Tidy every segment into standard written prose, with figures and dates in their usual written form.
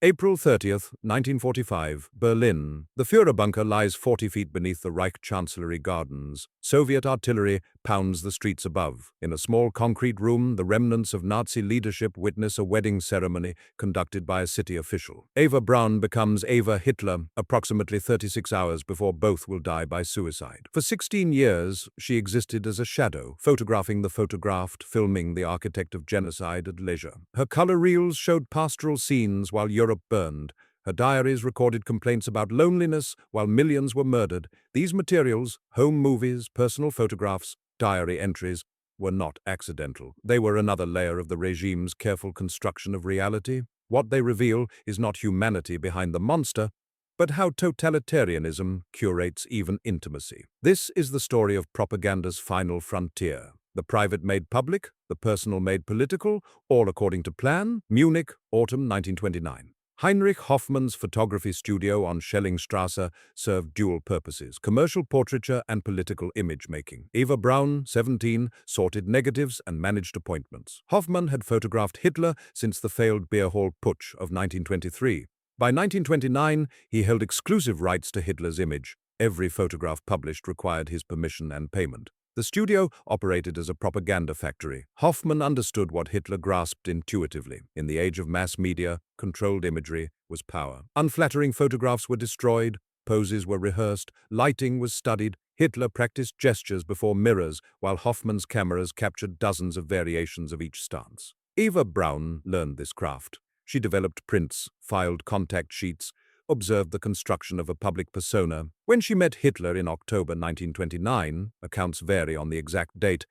April 30th, 1945, Berlin. The Führer bunker lies 40 feet beneath the Reich Chancellery Gardens. Soviet artillery pounds the streets above. In a small concrete room, the remnants of Nazi leadership witness a wedding ceremony conducted by a city official. Eva Braun becomes Eva Hitler approximately 36 hours before both will die by suicide. For 16 years, she existed as a shadow, photographing the photographed, filming the architect of genocide at leisure. Her color reels showed pastoral scenes while Europe burned. Her diaries recorded complaints about loneliness while millions were murdered. These materials, home movies, personal photographs, diary entries, were not accidental. They were another layer of the regime's careful construction of reality. What they reveal is not humanity behind the monster, but how totalitarianism curates even intimacy. This is the story of propaganda's final frontier. The private made public, the personal made political, all according to plan. Munich, autumn 1929. Heinrich Hoffmann's photography studio on Schellingstrasse served dual purposes: commercial portraiture and political image-making. Eva Braun, 17, sorted negatives and managed appointments. Hoffmann had photographed Hitler since the failed Beer Hall Putsch of 1923. By 1929, he held exclusive rights to Hitler's image. Every photograph published required his permission and payment. The studio operated as a propaganda factory. Hoffmann understood what Hitler grasped intuitively. In the age of mass media, controlled imagery was power. Unflattering photographs were destroyed, poses were rehearsed, lighting was studied. Hitler practiced gestures before mirrors, while Hoffmann's cameras captured dozens of variations of each stance. Eva Braun learned this craft. She developed prints, filed contact sheets, observed the construction of a public persona. When she met Hitler in October 1929, accounts vary on the exact date,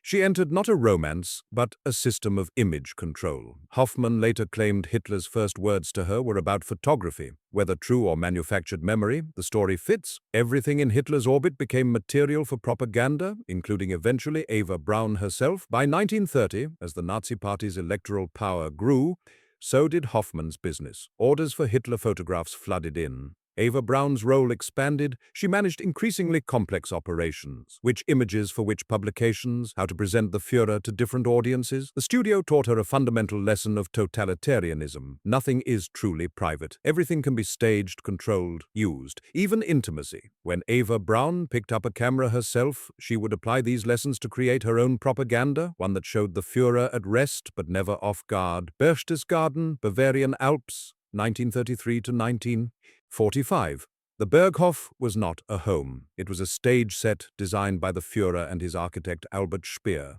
she entered not a romance, but a system of image control. Hoffmann later claimed Hitler's first words to her were about photography. Whether true or manufactured memory, the story fits. Everything in Hitler's orbit became material for propaganda, including eventually Eva Braun herself. By 1930, as the Nazi Party's electoral power grew, so did Hoffmann's business. Orders for Hitler photographs flooded in. Eva Braun's role expanded. She managed increasingly complex operations. Which images for which publications, how to present the Führer to different audiences. The studio taught her a fundamental lesson of totalitarianism. Nothing is truly private. Everything can be staged, controlled, used, even intimacy. When Eva Braun picked up a camera herself, she would apply these lessons to create her own propaganda, one that showed the Führer at rest but never off guard. Berchtesgaden, Bavarian Alps, 1933 to 1945. The Berghof was not a home. It was a stage set designed by the Führer and his architect Albert Speer.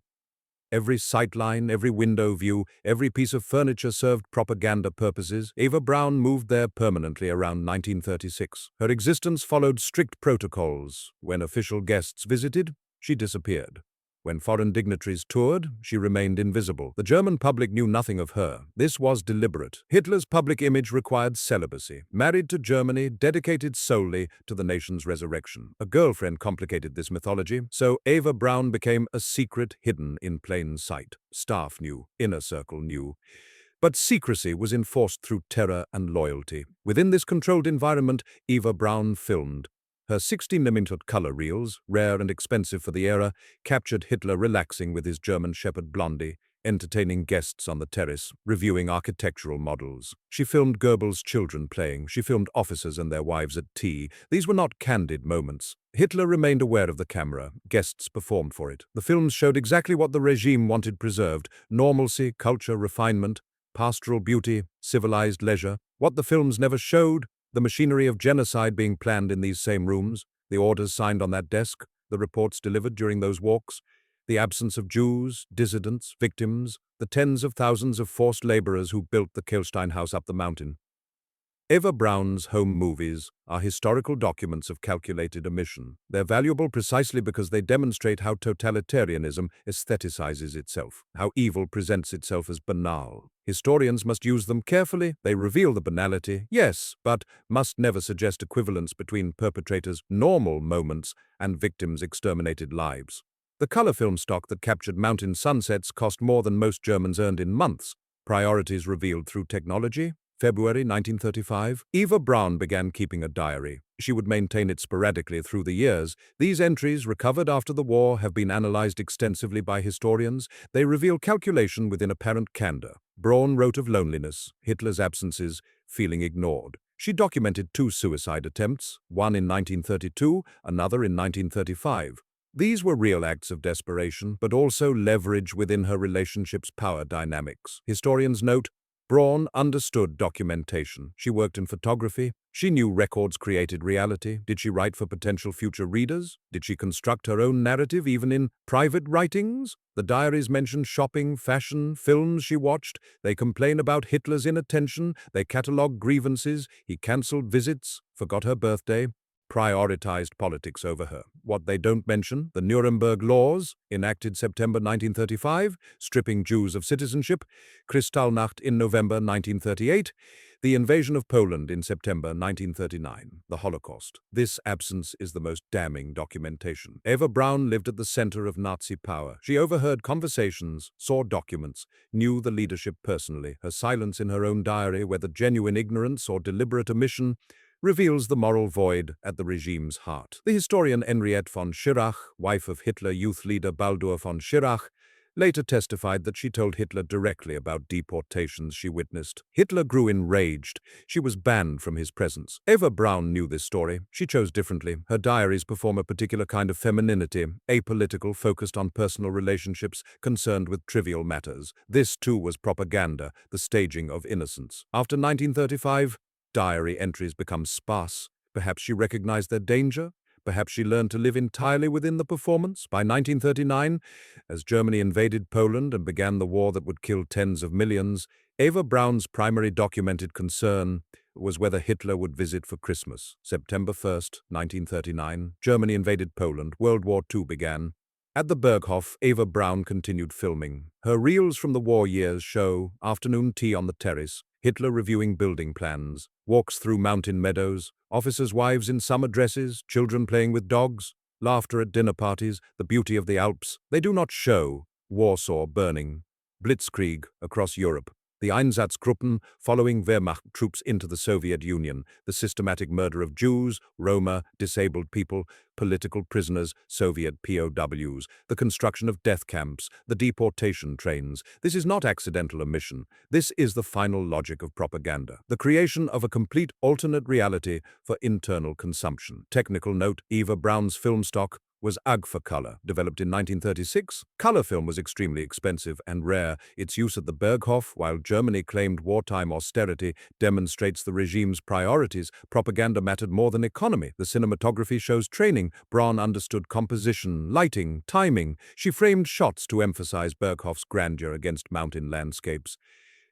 Every sightline, every window view, every piece of furniture served propaganda purposes. Eva Braun moved there permanently around 1936. Her existence followed strict protocols. When official guests visited, she disappeared. When foreign dignitaries toured, she remained invisible. The German public knew nothing of her. This was deliberate. Hitler's public image required celibacy. Married to Germany, dedicated solely to the nation's resurrection. A girlfriend complicated this mythology, so Eva Braun became a secret hidden in plain sight. Staff knew, inner circle knew. But secrecy was enforced through terror and loyalty. Within this controlled environment, Eva Braun filmed. Her 16mm color reels, rare and expensive for the era, captured Hitler relaxing with his German shepherd Blondie, entertaining guests on the terrace, reviewing architectural models. She filmed Goebbels' children playing. She filmed officers and their wives at tea. These were not candid moments. Hitler remained aware of the camera. Guests performed for it. The films showed exactly what the regime wanted preserved: normalcy, culture, refinement, pastoral beauty, civilized leisure. What the films never showed: the machinery of genocide being planned in these same rooms, the orders signed on that desk, the reports delivered during those walks, the absence of Jews, dissidents, victims, the tens of thousands of forced laborers who built the Kehlstein house up the mountain. Eva Braun's home movies are historical documents of calculated omission. They're valuable precisely because they demonstrate how totalitarianism aestheticizes itself, how evil presents itself as banal. Historians must use them carefully. They reveal the banality, yes, but must never suggest equivalence between perpetrators' normal moments and victims' exterminated lives. The color film stock that captured mountain sunsets cost more than most Germans earned in months. Priorities revealed through technology. February 1935, Eva Braun began keeping a diary. She would maintain it sporadically through the years. These entries, recovered after the war, have been analyzed extensively by historians. They reveal calculation within apparent candor. Braun wrote of loneliness, Hitler's absences, feeling ignored. She documented 2 suicide attempts, one in 1932, another in 1935. These were real acts of desperation, but also leverage within her relationship's power dynamics. Historians note, Braun understood documentation. She worked in photography. She knew records created reality. Did she write for potential future readers? Did she construct her own narrative even in private writings? The diaries mention shopping, fashion, films she watched. They complain about Hitler's inattention. They catalogue grievances. He cancelled visits, forgot her birthday, prioritized politics over her. What they don't mention, the Nuremberg laws, enacted September 1935, stripping Jews of citizenship, Kristallnacht in November 1938, the invasion of Poland in September 1939, the Holocaust. This absence is the most damning documentation. Eva Braun lived at the center of Nazi power. She overheard conversations, saw documents, knew the leadership personally. Her silence in her own diary, whether genuine ignorance or deliberate omission, reveals the moral void at the regime's heart. The historian Henriette von Schirach, wife of Hitler youth leader Baldur von Schirach, later testified that she told Hitler directly about deportations she witnessed. Hitler grew enraged. She was banned from his presence. Eva Braun knew this story. She chose differently. Her diaries perform a particular kind of femininity, apolitical, focused on personal relationships, concerned with trivial matters. This, too, was propaganda, the staging of innocence. After 1935, diary entries become sparse. Perhaps she recognized their danger. Perhaps she learned to live entirely within the performance. By 1939, as Germany invaded Poland and began the war that would kill tens of millions, Eva Braun's primary documented concern was whether Hitler would visit for Christmas. September 1st, 1939, Germany invaded Poland. World War II began. At the Berghof, Eva Braun continued filming. Her reels from the war years show afternoon tea on the terrace, Hitler reviewing building plans, walks through mountain meadows, officers' wives in summer dresses, children playing with dogs, laughter at dinner parties, the beauty of the Alps. They do not show Warsaw burning, blitzkrieg across Europe, the Einsatzgruppen following Wehrmacht troops into the Soviet Union, the systematic murder of Jews, Roma, disabled people, political prisoners, Soviet POWs, the construction of death camps, the deportation trains. This is not accidental omission. This is the final logic of propaganda, the creation of a complete alternate reality for internal consumption. Technical note, Eva Braun's film stock was Agfacolor, developed in 1936. Color film was extremely expensive and rare. Its use at the Berghof, while Germany claimed wartime austerity, demonstrates the regime's priorities. Propaganda mattered more than economy. The cinematography shows training. Braun understood composition, lighting, timing. She framed shots to emphasize Berghof's grandeur against mountain landscapes.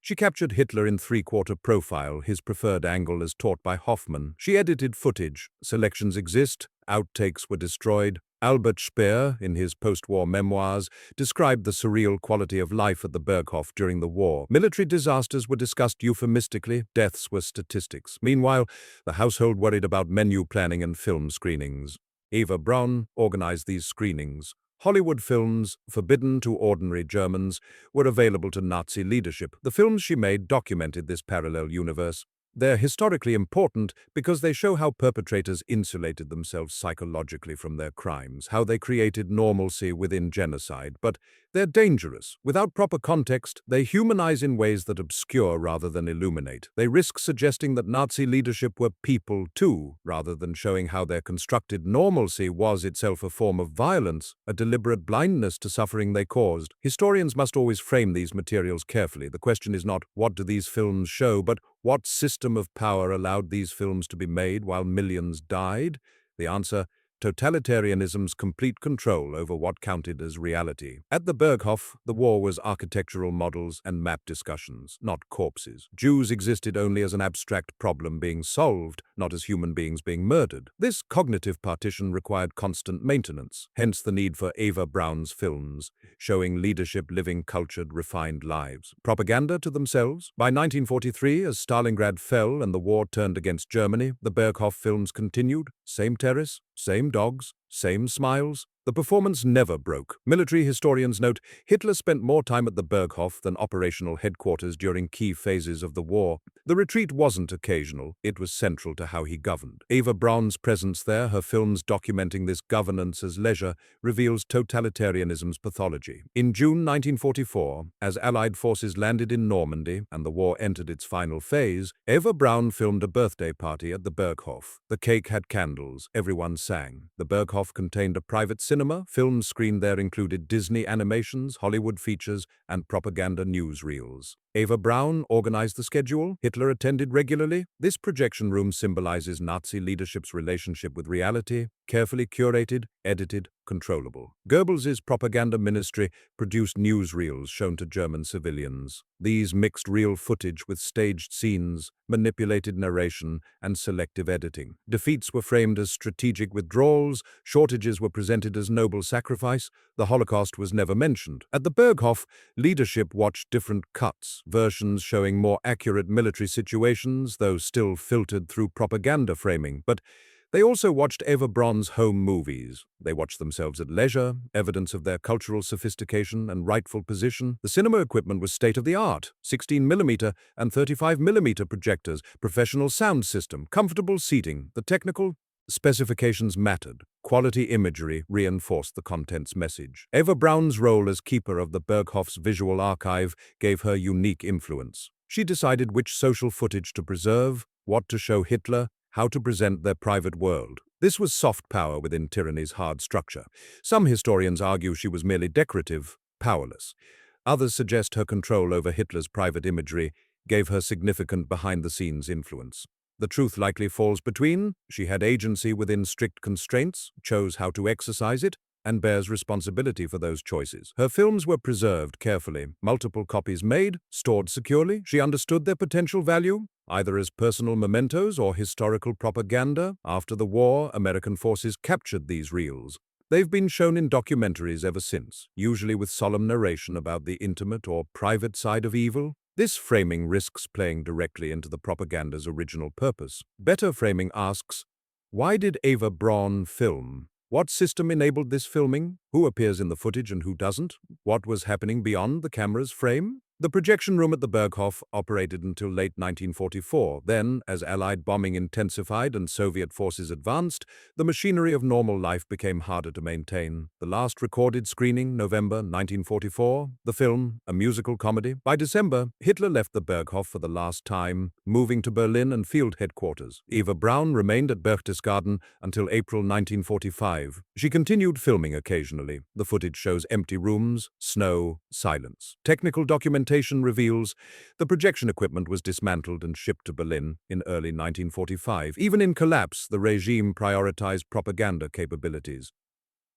She captured Hitler in three-quarter profile, his preferred angle as taught by Hoffmann. She edited footage. Selections exist. Outtakes were destroyed. Albert Speer, in his post-war memoirs, described the surreal quality of life at the Berghof during the war. Military disasters were discussed euphemistically. Deaths were statistics. Meanwhile, the household worried about menu planning and film screenings. Eva Braun organized these screenings. Hollywood films, forbidden to ordinary Germans, were available to Nazi leadership. The films she made documented this parallel universe. They're historically important because they show how perpetrators insulated themselves psychologically from their crimes, how they created normalcy within genocide. But they're dangerous. Without proper context, they humanize in ways that obscure rather than illuminate. They risk suggesting that Nazi leadership were people too, rather than showing how their constructed normalcy was itself a form of violence, a deliberate blindness to suffering they caused. Historians must always frame these materials carefully. The question is not, what do these films show, but what system of power allowed these films to be made while millions died? The answer, totalitarianism's complete control over what counted as reality. At the Berghof, the war was architectural models and map discussions, not corpses. Jews existed only as an abstract problem being solved, not as human beings being murdered. This cognitive partition required constant maintenance, hence the need for Eva Braun's films, showing leadership living cultured, refined lives. Propaganda to themselves? By 1943, as Stalingrad fell and the war turned against Germany, the Berghof films continued. Same terrace, same dogs, Same smiles. The performance never broke. Military historians note Hitler spent more time at the Berghof than operational headquarters during key phases of the war. The retreat wasn't occasional, it was central to how he governed. Eva Braun's presence there, her films documenting this governance as leisure, reveals totalitarianism's pathology. In June 1944, as Allied forces landed in Normandy and the war entered its final phase, Eva Braun filmed a birthday party at the Berghof. The cake had candles, everyone sang. The Berghof contained a private cinema. Films screened there included Disney animations, Hollywood features, and propaganda newsreels. Eva Braun organized the schedule. Hitler attended regularly. This projection room symbolizes Nazi leadership's relationship with reality, carefully curated, edited, controllable. Goebbels' propaganda ministry produced newsreels shown to German civilians. These mixed real footage with staged scenes, manipulated narration, and selective editing. Defeats were framed as strategic withdrawals, shortages were presented as noble sacrifice, the Holocaust was never mentioned. At the Berghof, leadership watched different cuts, versions showing more accurate military situations, though still filtered through propaganda framing. But they also watched Eva Braun's home movies. They watched themselves at leisure, evidence of their cultural sophistication and rightful position. The cinema equipment was state-of-the-art, 16mm and 35mm projectors, professional sound system, comfortable seating. The technical specifications mattered. Quality imagery reinforced the content's message. Eva Braun's role as keeper of the Berghof's visual archive gave her unique influence. She decided which social footage to preserve, what to show Hitler, how to present their private world. This was soft power within tyranny's hard structure. Some historians argue she was merely decorative, powerless. Others suggest her control over Hitler's private imagery gave her significant behind-the-scenes influence. The truth likely falls between. She had agency within strict constraints, chose how to exercise it, and bears responsibility for those choices. Her films were preserved carefully, multiple copies made, stored securely. She understood their potential value, either as personal mementos or historical propaganda. After the war, American forces captured these reels. They've been shown in documentaries ever since, usually with solemn narration about the intimate or private side of evil. This framing risks playing directly into the propaganda's original purpose. Better framing asks, why did Eva Braun film? What system enabled this filming? Who appears in the footage and who doesn't? What was happening beyond the camera's frame? The projection room at the Berghof operated until late 1944. Then, as Allied bombing intensified and Soviet forces advanced, the machinery of normal life became harder to maintain. The last recorded screening, November 1944. The film, a musical comedy. By December, Hitler left the Berghof for the last time, moving to Berlin and field headquarters. Eva Braun remained at Berchtesgaden until April 1945. She continued filming occasionally. The footage shows empty rooms, snow, silence. Technical documentation reveals the projection equipment was dismantled and shipped to Berlin in early 1945. Even in collapse, the regime prioritized propaganda capabilities.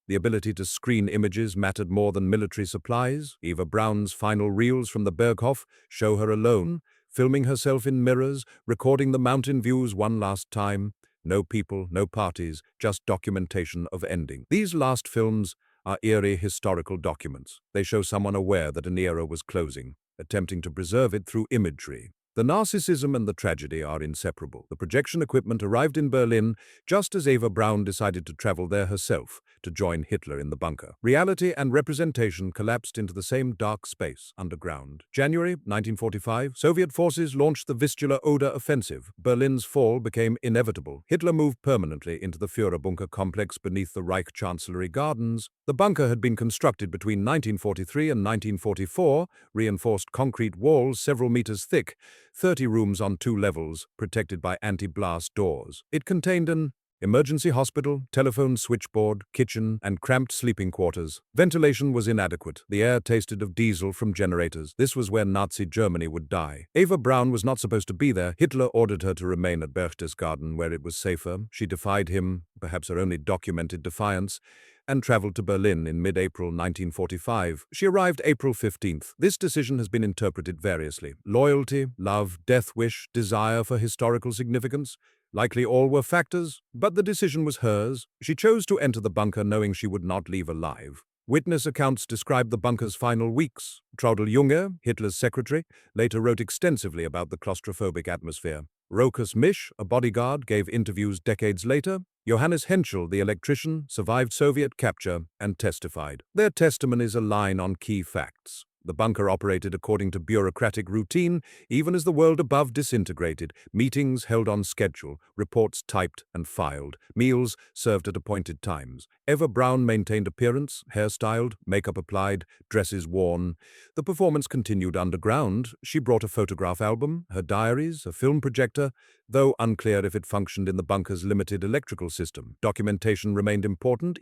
The ability to screen images mattered more than military supplies. Eva Braun's final reels from the Berghof show her alone, filming herself in mirrors, recording the mountain views one last time. No people, no parties, just documentation of ending. These last films are eerie historical documents. They show someone aware that an era was closing, attempting to preserve it through imagery. The narcissism and the tragedy are inseparable. The projection equipment arrived in Berlin just as Eva Braun decided to travel there herself to join Hitler in the bunker. Reality and representation collapsed into the same dark space underground. January 1945, Soviet forces launched the Vistula-Oder offensive. Berlin's fall became inevitable. Hitler moved permanently into the Führerbunker complex beneath the Reich Chancellery Gardens. The bunker had been constructed between 1943 and 1944, reinforced concrete walls several meters thick, 30 rooms on 2 levels, protected by anti-blast doors. It contained an emergency hospital, telephone switchboard, kitchen, and cramped sleeping quarters. Ventilation was inadequate. The air tasted of diesel from generators. This was where Nazi Germany would die. Eva Braun was not supposed to be there. Hitler ordered her to remain at Berchtesgaden, where it was safer. She defied him, perhaps her only documented defiance, and traveled to Berlin in mid-April 1945. She arrived April 15th. This decision has been interpreted variously. Loyalty, love, death wish, desire for historical significance. Likely all were factors, but the decision was hers. She chose to enter the bunker knowing she would not leave alive. Witness accounts describe the bunker's final weeks. Traudl Junge, Hitler's secretary, later wrote extensively about the claustrophobic atmosphere. Rokas Misch, a bodyguard, gave interviews decades later. Johannes Henschel, the electrician, survived Soviet capture and testified. Their testimonies align on key facts. The bunker operated according to bureaucratic routine, even as the world above disintegrated. Meetings held on schedule, reports typed and filed, meals served at appointed times. Eva Braun maintained appearance, hairstyled, makeup applied, dresses worn. The performance continued underground. She brought a photograph album, her diaries, a film projector, though unclear if it functioned in the bunker's limited electrical system. Documentation remained important,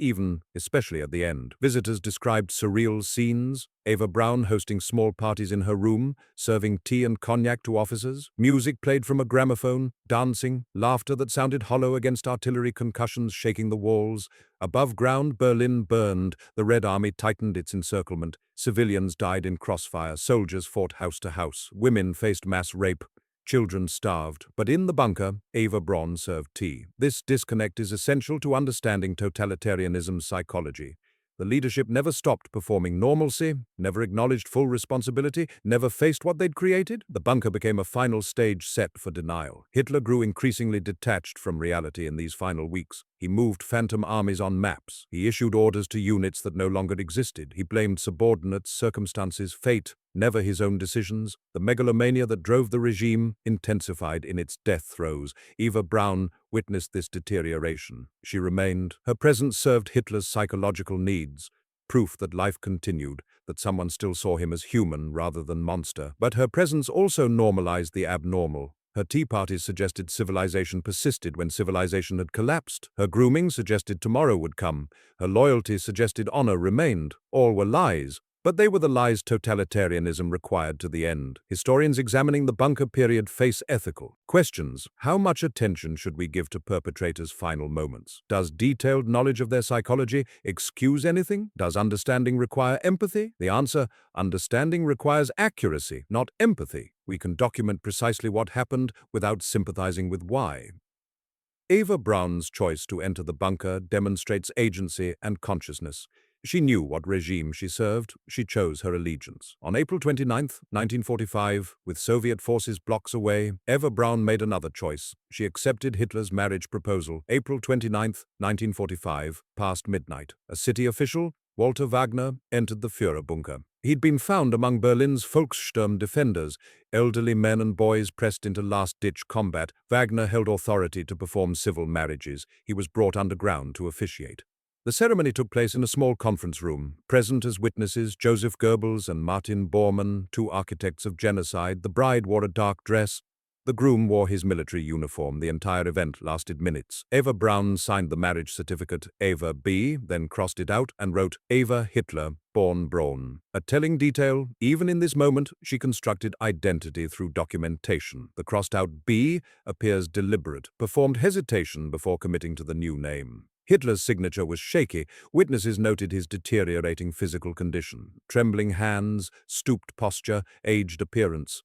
especially at the end. Visitors described surreal scenes, Eva Braun hosting small parties in her room, serving tea and cognac to officers, music played from a gramophone, dancing, laughter that sounded hollow against artillery concussions shaking the walls. Above ground, Berlin burned, the Red Army tightened its encirclement, civilians died in crossfire, soldiers fought house to house, women faced mass rape. Children starved, but in the bunker, Eva Braun served tea. This disconnect is essential to understanding totalitarianism's psychology. The leadership never stopped performing normalcy, never acknowledged full responsibility, never faced what they'd created. The bunker became a final stage set for denial. Hitler grew increasingly detached from reality in these final weeks. He moved phantom armies on maps. He issued orders to units that no longer existed. He blamed subordinates, circumstances, fate, never his own decisions. The megalomania that drove the regime intensified in its death throes. Eva Braun witnessed this deterioration. She remained. Her presence served Hitler's psychological needs, proof that life continued, that someone still saw him as human rather than monster. But her presence also normalized the abnormal. Her tea parties suggested civilization persisted when civilization had collapsed. Her grooming suggested tomorrow would come. Her loyalty suggested honor remained. All were lies. But they were the lies totalitarianism required to the end. Historians examining the bunker period face ethical questions. How much attention should we give to perpetrators' final moments? Does detailed knowledge of their psychology excuse anything? Does understanding require empathy? The answer: understanding requires accuracy, not empathy. We can document precisely what happened without sympathizing with why. Eva Braun's choice to enter the bunker demonstrates agency and consciousness. She knew what regime she served. She chose her allegiance. On April 29, 1945, with Soviet forces blocks away, Eva Braun made another choice. She accepted Hitler's marriage proposal. April 29, 1945, past midnight. A city official, Walter Wagner, entered the Führerbunker. He'd been found among Berlin's Volkssturm defenders, elderly men and boys pressed into last-ditch combat. Wagner held authority to perform civil marriages. He was brought underground to officiate. The ceremony took place in a small conference room. Present as witnesses, Joseph Goebbels and Martin Bormann, two architects of genocide. The bride wore a dark dress. The groom wore his military uniform. The entire event lasted minutes. Eva Braun signed the marriage certificate, Eva B., then crossed it out and wrote, Eva Hitler, born Braun. A telling detail: even in this moment, she constructed identity through documentation. The crossed-out B appears deliberate, performed hesitation before committing to the new name. Hitler's signature was shaky. Witnesses noted his deteriorating physical condition. Trembling hands, stooped posture, aged appearance.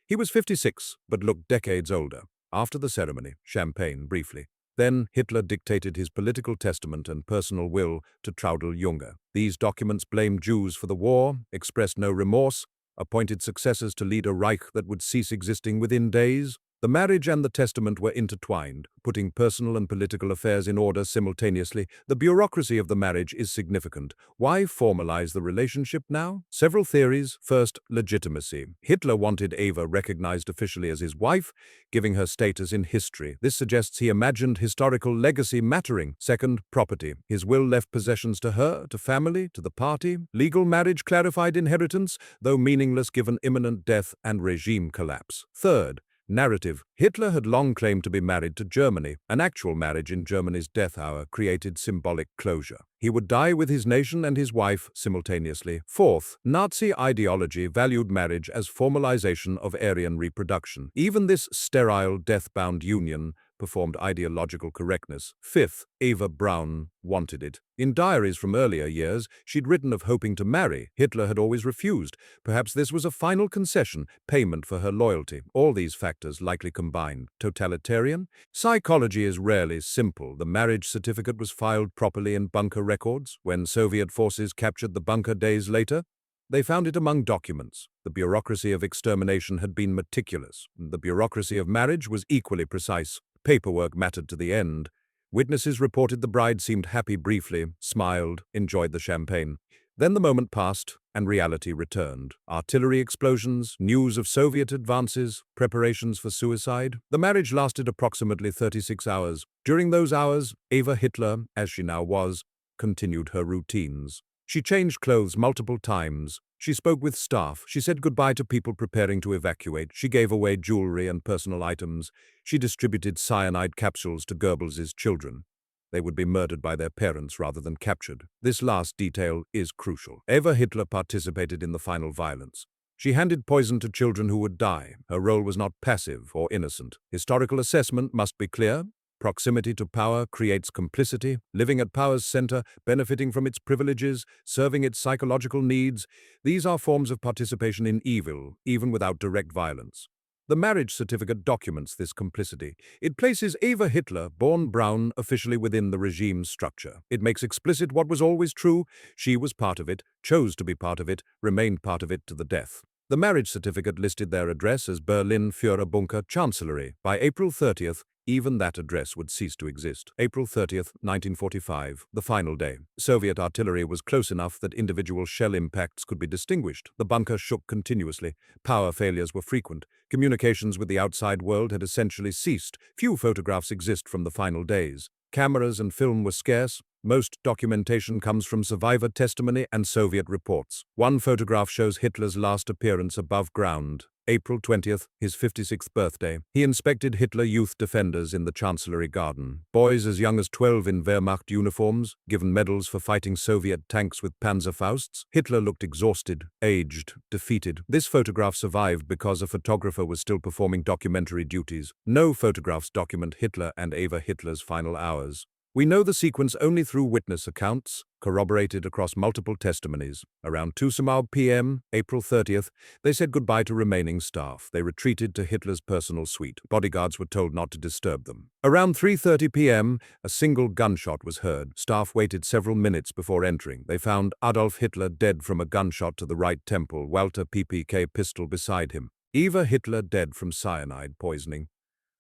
He was 56, but looked decades older. After the ceremony, champagne briefly. Then Hitler dictated his political testament and personal will to Traudl Junge. These documents blamed Jews for the war, expressed no remorse, appointed successors to lead a Reich that would cease existing within days. The marriage and the testament were intertwined, putting personal and political affairs in order simultaneously. The bureaucracy of the marriage is significant. Why formalize the relationship now? Several theories. First, legitimacy. Hitler wanted Eva recognized officially as his wife, giving her status in history. This suggests he imagined historical legacy mattering. Second, property. His will left possessions to her, to family, to the party. Legal marriage clarified inheritance, though meaningless given imminent death and regime collapse. Third, narrative. Hitler had long claimed to be married to Germany. An actual marriage in Germany's death hour created symbolic closure. He would die with his nation and his wife simultaneously. Fourth, Nazi ideology valued marriage as formalization of Aryan reproduction. Even this sterile, death-bound union performed ideological correctness. Fifth, Eva Braun wanted it. In diaries from earlier years, she'd written of hoping to marry. Hitler had always refused. Perhaps this was a final concession, payment for her loyalty. All these factors likely combined. Totalitarian? Psychology is rarely simple. The marriage certificate was filed properly in bunker records. When Soviet forces captured the bunker days later, they found it among documents. The bureaucracy of extermination had been meticulous. The bureaucracy of marriage was equally precise. Paperwork mattered to the end. Witnesses reported the bride seemed happy briefly, smiled, enjoyed the champagne. Then the moment passed, and reality returned. Artillery explosions, news of Soviet advances, preparations for suicide. The marriage lasted approximately 36 hours. During those hours, Eva Hitler, as she now was, continued her routines. She changed clothes multiple times. She spoke with staff. She said goodbye to people preparing to evacuate. She gave away jewelry and personal items. She distributed cyanide capsules to Goebbels's children. They would be murdered by their parents rather than captured. This last detail is crucial. Eva Hitler participated in the final violence. She handed poison to children who would die. Her role was not passive or innocent. Historical assessment must be clear. Proximity to power creates complicity, living at power's center, benefiting from its privileges, serving its psychological needs. These are forms of participation in evil, even without direct violence. The marriage certificate documents this complicity. It places Eva Hitler, born Braun, officially within the regime's structure. It makes explicit what was always true. She was part of it, chose to be part of it, remained part of it to the death. The marriage certificate listed their address as Berlin Führerbunker Chancellery. By April 30th, even that address would cease to exist. April 30th, 1945, the final day. Soviet artillery was close enough that individual shell impacts could be distinguished. The bunker shook continuously. Power failures were frequent. Communications with the outside world had essentially ceased. Few photographs exist from the final days. Cameras and film were scarce. Most documentation comes from survivor testimony and Soviet reports. One photograph shows Hitler's last appearance above ground. April 20th, his 56th birthday. He inspected Hitler Youth Defenders in the Chancellery Garden. Boys as young as 12 in Wehrmacht uniforms, given medals for fighting Soviet tanks with Panzerfausts. Hitler looked exhausted, aged, defeated. This photograph survived because a photographer was still performing documentary duties. No photographs document Hitler and Eva Hitler's final hours. We know the sequence only through witness accounts, corroborated across multiple testimonies. Around 2 p.m., April 30th, they said goodbye to remaining staff. They retreated to Hitler's personal suite. Bodyguards were told not to disturb them. Around 3:30 p.m., a single gunshot was heard. Staff waited several minutes before entering. They found Adolf Hitler dead from a gunshot to the right temple, Walter PPK pistol beside him. Eva Hitler dead from cyanide poisoning.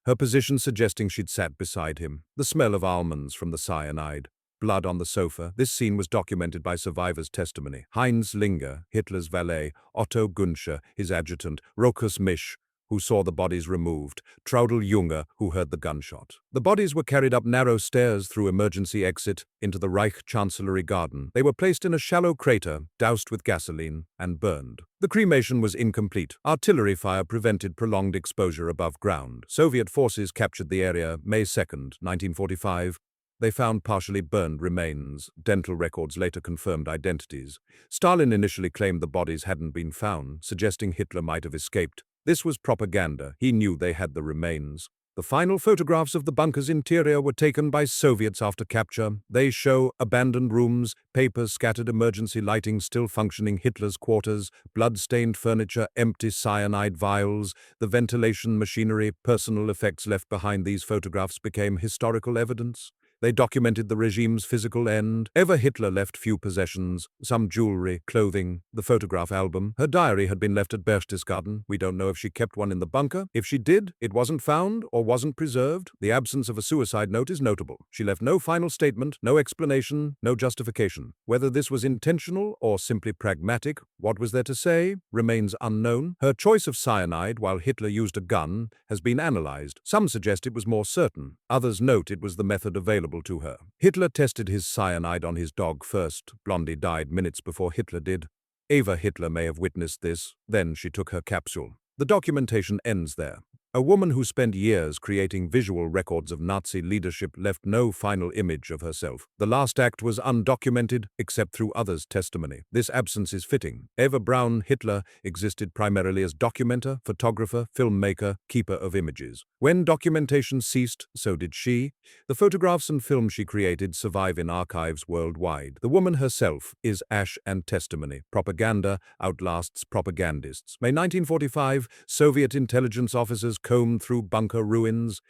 Her position suggesting she'd sat beside him. The smell of almonds from the cyanide. Blood on the sofa. This scene was documented by survivors' testimony. Heinz Linger, Hitler's valet, Otto Günsche, his adjutant, Rokus Misch, who saw the bodies removed, Traudl Junger, who heard the gunshot. The bodies were carried up narrow stairs through emergency exit into the Reich Chancellery Garden. They were placed in a shallow crater, doused with gasoline, and burned. The cremation was incomplete. Artillery fire prevented prolonged exposure above ground. Soviet forces captured the area May 2nd, 1945. They found partially burned remains. Dental records later confirmed identities. Stalin initially claimed the bodies hadn't been found, suggesting Hitler might have escaped. This was propaganda. He knew they had the remains. The final photographs of the bunker's interior were taken by Soviets after capture. They show abandoned rooms, papers scattered, emergency lighting still functioning, Hitler's quarters, blood-stained furniture, empty cyanide vials, the ventilation machinery. Personal effects left behind these photographs became historical evidence. They documented the regime's physical end. Eva Hitler left few possessions, some jewelry, clothing, the photograph album. Her diary had been left at Berchtesgaden. We don't know if she kept one in the bunker. If she did, it wasn't found or wasn't preserved. The absence of a suicide note is notable. She left no final statement, no explanation, no justification. Whether this was intentional or simply pragmatic, what was there to say, remains unknown. Her choice of cyanide, while Hitler used a gun, has been analyzed. Some suggest it was more certain. Others note it was the method available to her. Hitler tested his cyanide on his dog first. Blondie died minutes before Hitler did. Eva Hitler may have witnessed this. Then she took her capsule. The documentation ends there. A woman who spent years creating visual records of Nazi leadership left no final image of herself. The last act was undocumented except through others' testimony. This absence is fitting. Eva Braun Hitler existed primarily as documenter, photographer, filmmaker, keeper of images. When documentation ceased, so did she. The photographs and film she created survive in archives worldwide. The woman herself is ash and testimony. Propaganda outlasts propagandists. May 1945, Soviet intelligence officers combed through bunker ruins.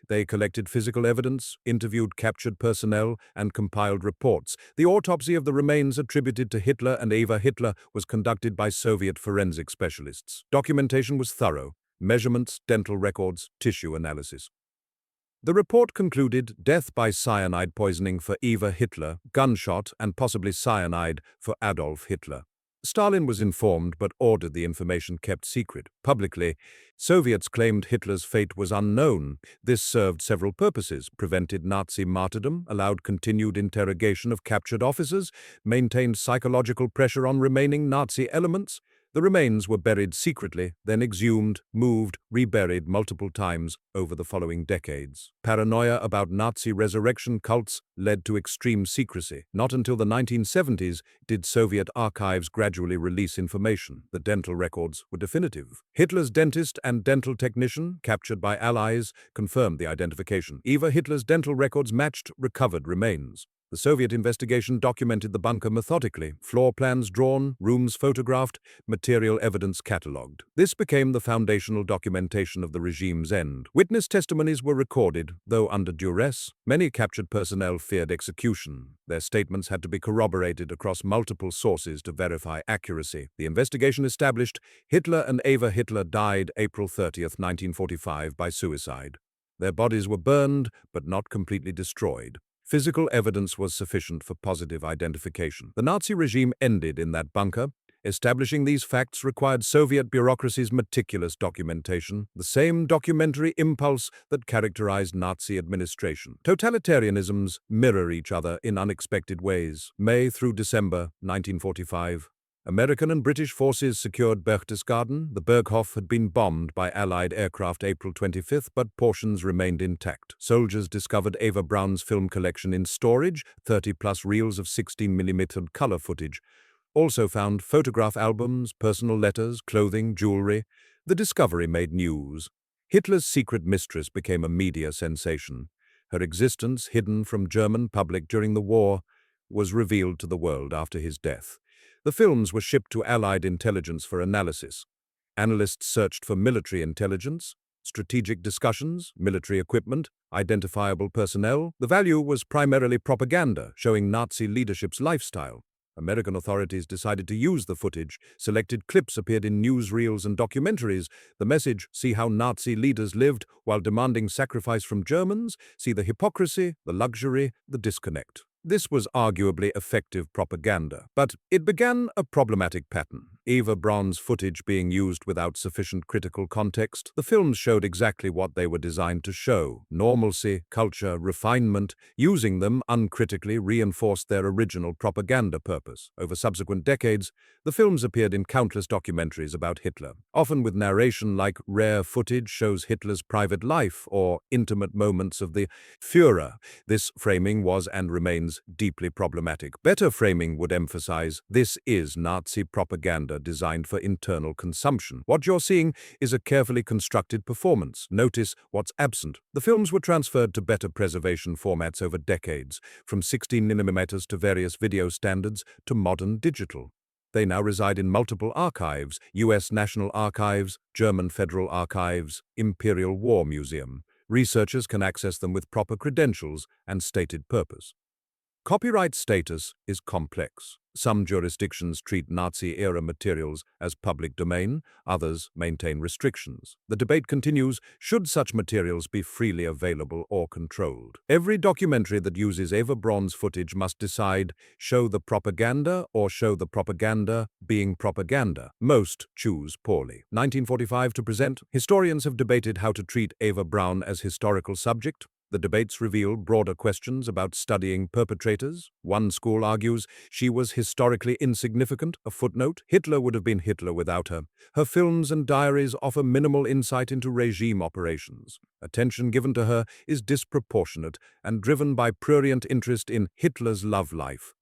They collected physical evidence, interviewed captured personnel, and compiled reports. The autopsy of the remains attributed to Hitler and Eva Hitler was conducted by Soviet forensic specialists. Documentation was thorough. Measurements, dental records, tissue analysis. The report concluded death by cyanide poisoning for Eva Hitler, gunshot, and possibly cyanide for Adolf Hitler. Stalin was informed but ordered the information kept secret. Publicly, Soviets claimed Hitler's fate was unknown. This served several purposes: prevented Nazi martyrdom, allowed continued interrogation of captured officers, maintained psychological pressure on remaining Nazi elements. The remains were buried secretly, then exhumed, moved, reburied multiple times over the following decades. Paranoia about Nazi resurrection cults led to extreme secrecy. Not until the 1970s did Soviet archives gradually release information. The dental records were definitive. Hitler's dentist and dental technician, captured by Allies, confirmed the identification. Eva Hitler's dental records matched recovered remains. The Soviet investigation documented the bunker methodically, floor plans drawn, rooms photographed, material evidence catalogued. This became the foundational documentation of the regime's end. Witness testimonies were recorded, though under duress. Many captured personnel feared execution. Their statements had to be corroborated across multiple sources to verify accuracy. The investigation established Hitler and Eva Hitler died April 30, 1945, by suicide. Their bodies were burned, but not completely destroyed. Physical evidence was sufficient for positive identification. The Nazi regime ended in that bunker. Establishing these facts required Soviet bureaucracy's meticulous documentation, the same documentary impulse that characterized Nazi administration. Totalitarianisms mirror each other in unexpected ways. May through December 1945. American and British forces secured Berchtesgaden. The Berghof had been bombed by Allied aircraft April 25, but portions remained intact. Soldiers discovered Eva Braun's film collection in storage, 30-plus reels of 16mm color footage. Also found photograph albums, personal letters, clothing, jewelry. The discovery made news. Hitler's secret mistress became a media sensation. Her existence, hidden from German public during the war, was revealed to the world after his death. The films were shipped to Allied intelligence for analysis. Analysts searched for military intelligence, strategic discussions, military equipment, identifiable personnel. The value was primarily propaganda, showing Nazi leadership's lifestyle. American authorities decided to use the footage. Selected clips appeared in newsreels and documentaries. The message, see how Nazi leaders lived while demanding sacrifice from Germans, see the hypocrisy, the luxury, the disconnect. This was arguably effective propaganda, but it began a problematic pattern. Eva Braun's footage being used without sufficient critical context. The films showed exactly what they were designed to show: normalcy, culture, refinement. Using them uncritically reinforced their original propaganda purpose. Over subsequent decades, the films appeared in countless documentaries about Hitler, often with narration like rare footage shows Hitler's private life or intimate moments of the Führer. This framing was and remains deeply problematic. Better framing would emphasize, this is Nazi propaganda designed for internal consumption. What you're seeing is a carefully constructed performance. Notice what's absent. The films were transferred to better preservation formats over decades, from 16mm to various video standards to modern digital. They now reside in multiple archives: U.S. National Archives, German Federal Archives, Imperial War Museum. Researchers can access them with proper credentials and stated purpose. Copyright status is complex. Some jurisdictions treat Nazi-era materials as public domain, others maintain restrictions. The debate continues, should such materials be freely available or controlled? Every documentary that uses Eva Braun's footage must decide, show the propaganda or show the propaganda being propaganda. Most choose poorly. 1945 to present, historians have debated how to treat Eva Braun as historical subject. The debates reveal broader questions about studying perpetrators. One school argues she was historically insignificant, a footnote. Hitler would have been Hitler without her. Her films and diaries offer minimal insight into regime operations. Attention given to her is disproportionate and driven by prurient interest in Hitler's love life.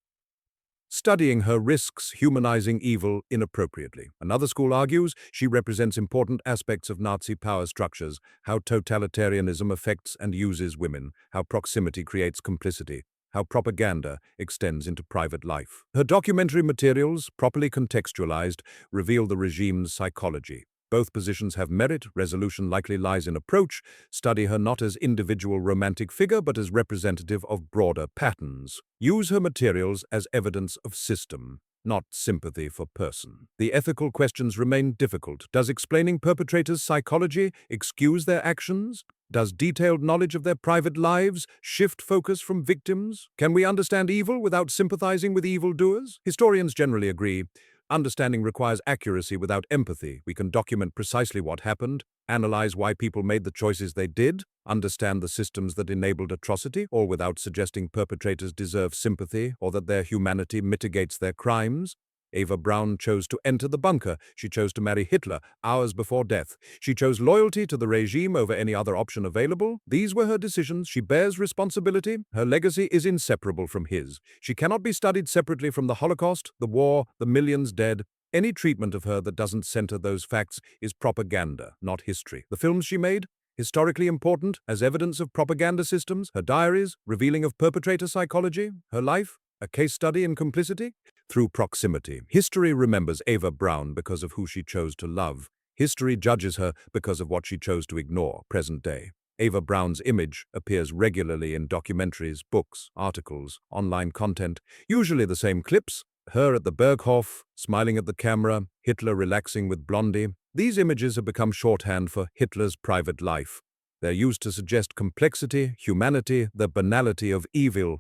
Studying her risks humanizing evil inappropriately. Another school argues she represents important aspects of Nazi power structures, how totalitarianism affects and uses women, how proximity creates complicity, how propaganda extends into private life. Her documentary materials, properly contextualized, reveal the regime's psychology. Both positions have merit. Resolution likely lies in approach. Study her not as individual romantic figure, but as representative of broader patterns. Use her materials as evidence of system, not sympathy for person. The ethical questions remain difficult. Does explaining perpetrators' psychology excuse their actions? Does detailed knowledge of their private lives shift focus from victims? Can we understand evil without sympathizing with evildoers? Historians generally agree. Understanding requires accuracy without empathy. We can document precisely what happened, analyze why people made the choices they did, understand the systems that enabled atrocity, all without suggesting perpetrators deserve sympathy or that their humanity mitigates their crimes. Eva Braun chose to enter the bunker. She chose to marry Hitler hours before death. She chose loyalty to the regime over any other option available. These were her decisions. She bears responsibility. Her legacy is inseparable from his. She cannot be studied separately from the Holocaust, the war, the millions dead. Any treatment of her that doesn't center those facts is propaganda, not history. The films she made, historically important as evidence of propaganda systems, her diaries, revealing of perpetrator psychology, her life, a case study in complicity. Through proximity, history remembers Eva Braun because of who she chose to love. History judges her because of what she chose to ignore, present day. Eva Braun's image appears regularly in documentaries, books, articles, online content, usually the same clips. Her at the Berghof, smiling at the camera, Hitler relaxing with Blondie. These images have become shorthand for Hitler's private life. They're used to suggest complexity, humanity, the banality of evil.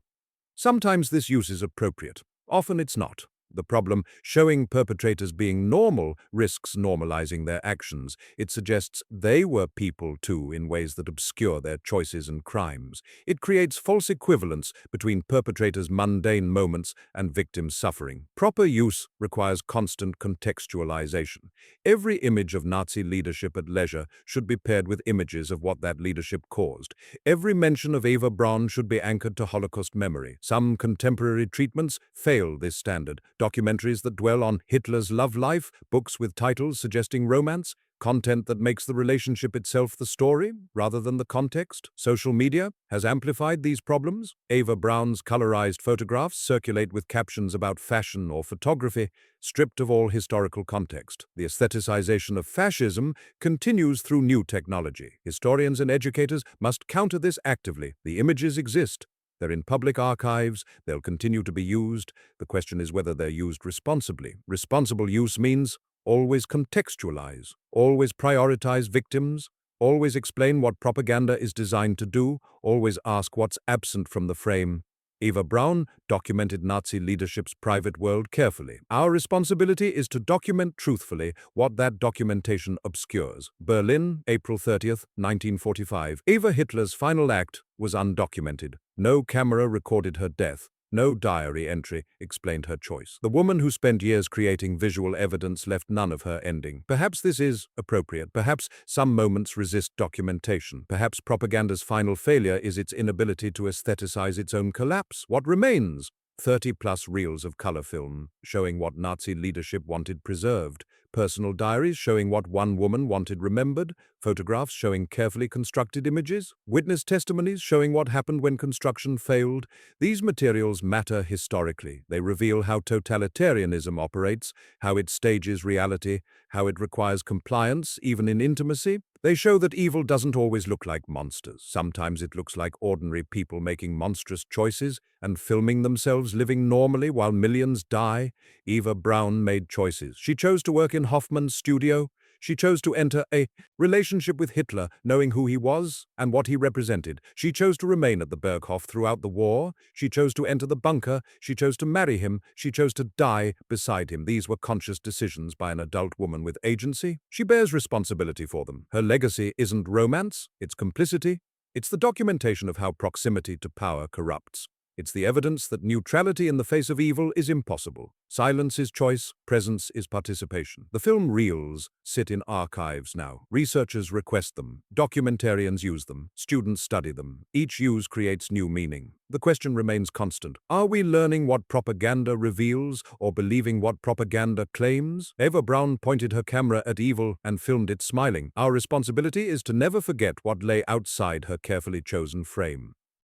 Sometimes this use is appropriate. Often it's not. The problem, showing perpetrators being normal, risks normalizing their actions. It suggests they were people too in ways that obscure their choices and crimes. It creates false equivalence between perpetrators' mundane moments and victims' suffering. Proper use requires constant contextualization. Every image of Nazi leadership at leisure should be paired with images of what that leadership caused. Every mention of Eva Braun should be anchored to Holocaust memory. Some contemporary treatments fail this standard. Documentaries that dwell on Hitler's love life, books with titles suggesting romance, content that makes the relationship itself the story rather than the context. Social media has amplified these problems. Eva Braun's colorized photographs circulate with captions about fashion or photography, stripped of all historical context. The aestheticization of fascism continues through new technology. Historians and educators must counter this actively. The images exist. They're in public archives, they'll continue to be used. The question is whether they're used responsibly. Responsible use means always contextualize, always prioritize victims, always explain what propaganda is designed to do, always ask what's absent from the frame. Eva Braun documented Nazi leadership's private world carefully. Our responsibility is to document truthfully what that documentation obscures. Berlin, April 30th, 1945. Eva Hitler's final act was undocumented. No camera recorded her death. No diary entry explained her choice. The woman who spent years creating visual evidence left none of her ending. Perhaps this is appropriate. Perhaps some moments resist documentation. Perhaps propaganda's final failure is its inability to aestheticize its own collapse. What remains? 30-plus reels of color film showing what Nazi leadership wanted preserved, personal diaries showing what one woman wanted remembered, photographs showing carefully constructed images, witness testimonies showing what happened when construction failed. These materials matter historically. They reveal how totalitarianism operates, how it stages reality, how it requires compliance, even in intimacy. They show that evil doesn't always look like monsters. Sometimes it looks like ordinary people making monstrous choices and filming themselves living normally while millions die. Eva Braun made choices. She chose to work in Hoffmann's studio. She chose to enter a relationship with Hitler, knowing who he was and what he represented. She chose to remain at the Berghof throughout the war. She chose to enter the bunker. She chose to marry him. She chose to die beside him. These were conscious decisions by an adult woman with agency. She bears responsibility for them. Her legacy isn't romance, it's complicity. It's the documentation of how proximity to power corrupts. It's the evidence that neutrality in the face of evil is impossible. Silence is choice, presence is participation. The film reels sit in archives now. Researchers request them. Documentarians use them. Students study them. Each use creates new meaning. The question remains constant. Are we learning what propaganda reveals or believing what propaganda claims? Eva Braun pointed her camera at evil and filmed it smiling. Our responsibility is to never forget what lay outside her carefully chosen frame.